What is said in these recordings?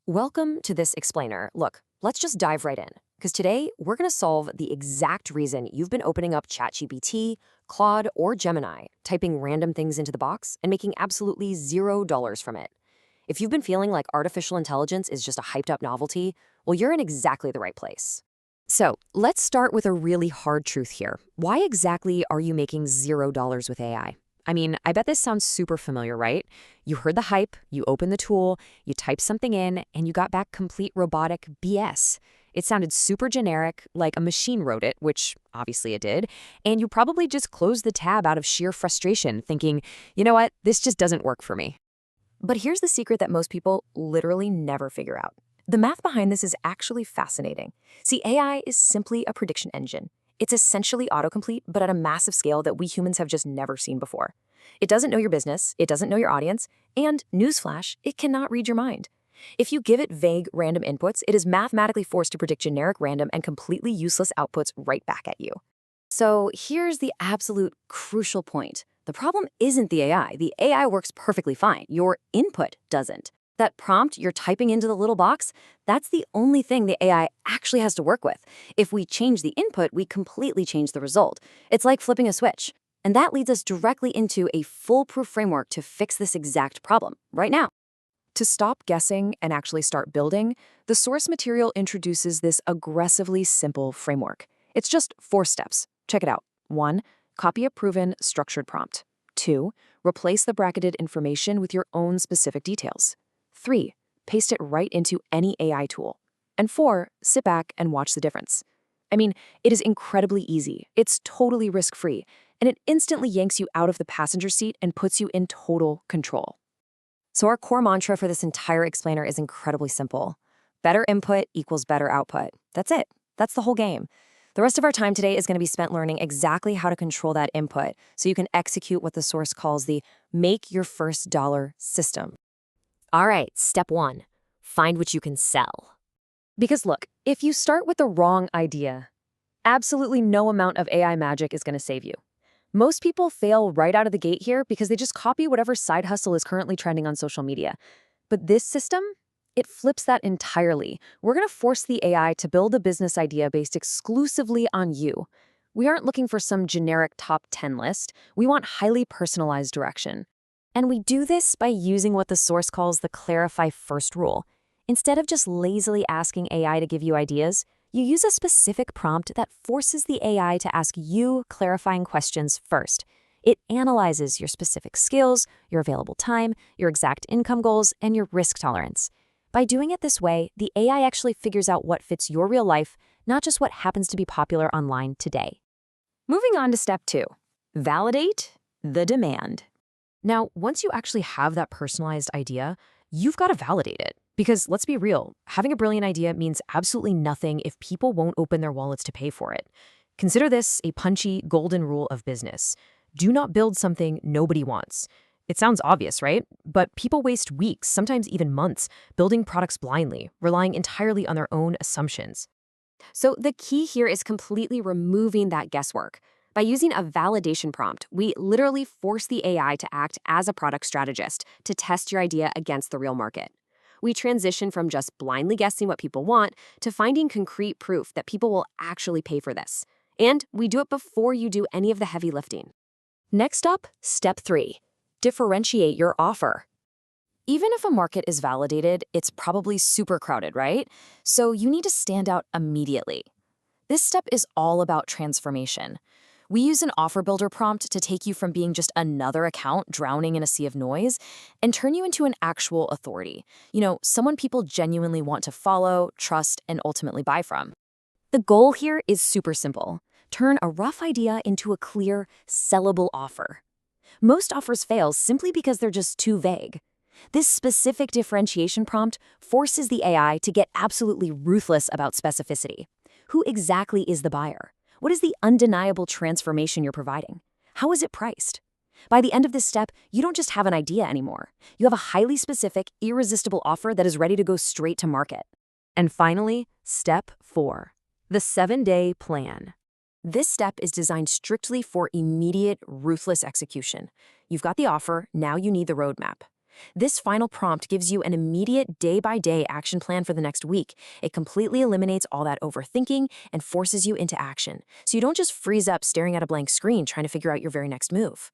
Welcome to this explainer. Look, let's just dive right in, because today we're going to solve the exact reason you've been opening up ChatGPT, Claude, or Gemini, typing random things into the box and making absolutely $0 from it. If you've been feeling like artificial intelligence is just a hyped up novelty, well, you're in exactly the right place. So let's start with a really hard truth here. Why exactly are you making $0 with AI? I mean, I bet this sounds super familiar, right? You heard the hype, you opened the tool, you typed something in, and you got back complete robotic BS. It sounded super generic, like a machine wrote it, which obviously it did, and you probably just closed the tab out of sheer frustration, thinking, you know what, this just doesn't work for me. But here's the secret that most people literally never figure out. The math behind this is actually fascinating. See, AI is simply a prediction engine. It's essentially autocomplete, but at a massive scale that we humans have just never seen before. It doesn't know your business, it doesn't know your audience, and, newsflash, it cannot read your mind. If you give it vague, random inputs, it is mathematically forced to predict generic, random, and completely useless outputs right back at you. So here's the absolute crucial point. The problem isn't the AI. The AI works perfectly fine. Your input doesn't. That prompt you're typing into the little box, that's the only thing the AI actually has to work with. If we change the input, we completely change the result. It's like flipping a switch. And that leads us directly into a foolproof framework to fix this exact problem right now. To stop guessing and actually start building, the source material introduces this aggressively simple framework. It's just 4 steps. Check it out. 1. Copy a proven, structured prompt. 2. Replace the bracketed information with your own specific details. 3. Paste it right into any AI tool. And 4. Sit back and watch the difference. I mean, it is incredibly easy. It's totally risk-free, and it instantly yanks you out of the passenger seat and puts you in total control. So our core mantra for this entire explainer is incredibly simple. Better input equals better output. That's it. That's the whole game. The rest of our time today is going to be spent learning exactly how to control that input so you can execute what the source calls the make your first dollar system. All right, step 1, find what you can sell. Because look, if you start with the wrong idea, absolutely no amount of AI magic is going to save you. Most people fail right out of the gate here because they just copy whatever side hustle is currently trending on social media. But this system, it flips that entirely. We're going to force the AI to build a business idea based exclusively on you. We aren't looking for some generic top 10 list. We want highly personalized direction. And we do this by using what the source calls the clarify first rule. Instead of just lazily asking AI to give you ideas, you use a specific prompt that forces the AI to ask you clarifying questions first. It analyzes your specific skills, your available time, your exact income goals, and your risk tolerance. By doing it this way, the AI actually figures out what fits your real life, not just what happens to be popular online today. Moving on to step 2, validate the demand. Now, once you actually have that personalized idea, you've got to validate it. Because let's be real, having a brilliant idea means absolutely nothing if people won't open their wallets to pay for it. Consider this a punchy golden rule of business. Do not build something nobody wants. It sounds obvious, right? But people waste weeks, sometimes even months, building products blindly, relying entirely on their own assumptions. So the key here is completely removing that guesswork. By using a validation prompt, we literally force the AI to act as a product strategist to test your idea against the real market. We transition from just blindly guessing what people want to finding concrete proof that people will actually pay for this. And we do it before you do any of the heavy lifting. Next up, step 3, differentiate your offer. Even if a market is validated, it's probably super crowded, right? So you need to stand out immediately. This step is all about transformation. We use an offer builder prompt to take you from being just another account drowning in a sea of noise and turn you into an actual authority. Someone people genuinely want to follow, trust, and ultimately buy from. The goal here is super simple. Turn a rough idea into a clear, sellable offer. Most offers fail simply because they're just too vague. This specific differentiation prompt forces the AI to get absolutely ruthless about specificity. Who exactly is the buyer? What is the undeniable transformation you're providing? How is it priced? By the end of this step, you don't just have an idea anymore. You have a highly specific, irresistible offer that is ready to go straight to market. And finally, step 4, the 7-day plan. This step is designed strictly for immediate, ruthless execution. You've got the offer, now you need the roadmap. This final prompt gives you an immediate day-by-day action plan for the next week. It completely eliminates all that overthinking and forces you into action, so you don't just freeze up staring at a blank screen trying to figure out your very next move.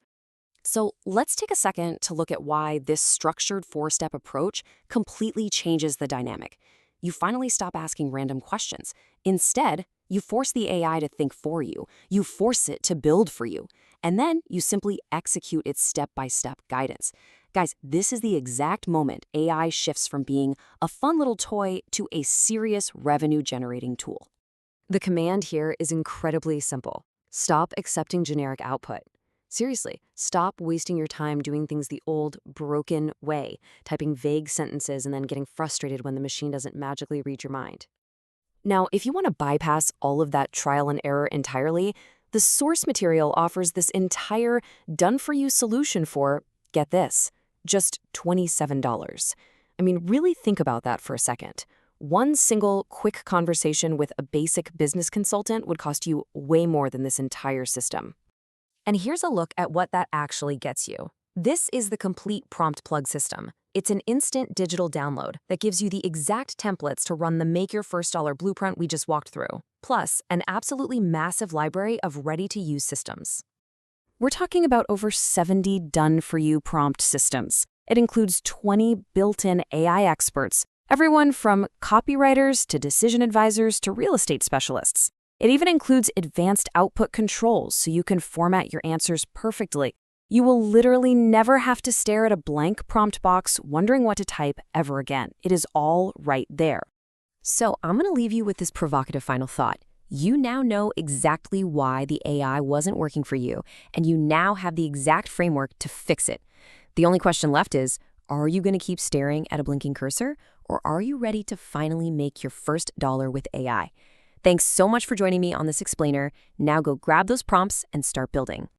So let's take a second to look at why this structured four-step approach completely changes the dynamic. You finally stop asking random questions. Instead, you force the AI to think for you. You force it to build for you. And then you simply execute its step-by-step guidance. Guys, this is the exact moment AI shifts from being a fun little toy to a serious revenue-generating tool. The command here is incredibly simple. Stop accepting generic output. Seriously, stop wasting your time doing things the old, broken way, typing vague sentences and then getting frustrated when the machine doesn't magically read your mind. Now, if you want to bypass all of that trial and error entirely, the source material offers this entire done-for-you solution for, get this, just $27. I mean, really think about that for a second. One single, quick conversation with a basic business consultant would cost you way more than this entire system. And here's a look at what that actually gets you. This is the complete prompt plug system. It's an instant digital download that gives you the exact templates to run the Make Your First Dollar blueprint we just walked through, plus an absolutely massive library of ready-to-use systems. We're talking about over 70 done-for-you prompt systems. It includes 20 built-in AI experts, everyone from copywriters to decision advisors to real estate specialists. It even includes advanced output controls so you can format your answers perfectly. You will literally never have to stare at a blank prompt box wondering what to type ever again. It is all right there. So I'm going to leave you with this provocative final thought. You now know exactly why the AI wasn't working for you, and you now have the exact framework to fix it. The only question left is, are you going to keep staring at a blinking cursor, or are you ready to finally make your first dollar with AI? Thanks so much for joining me on this explainer. Now go grab those prompts and start building.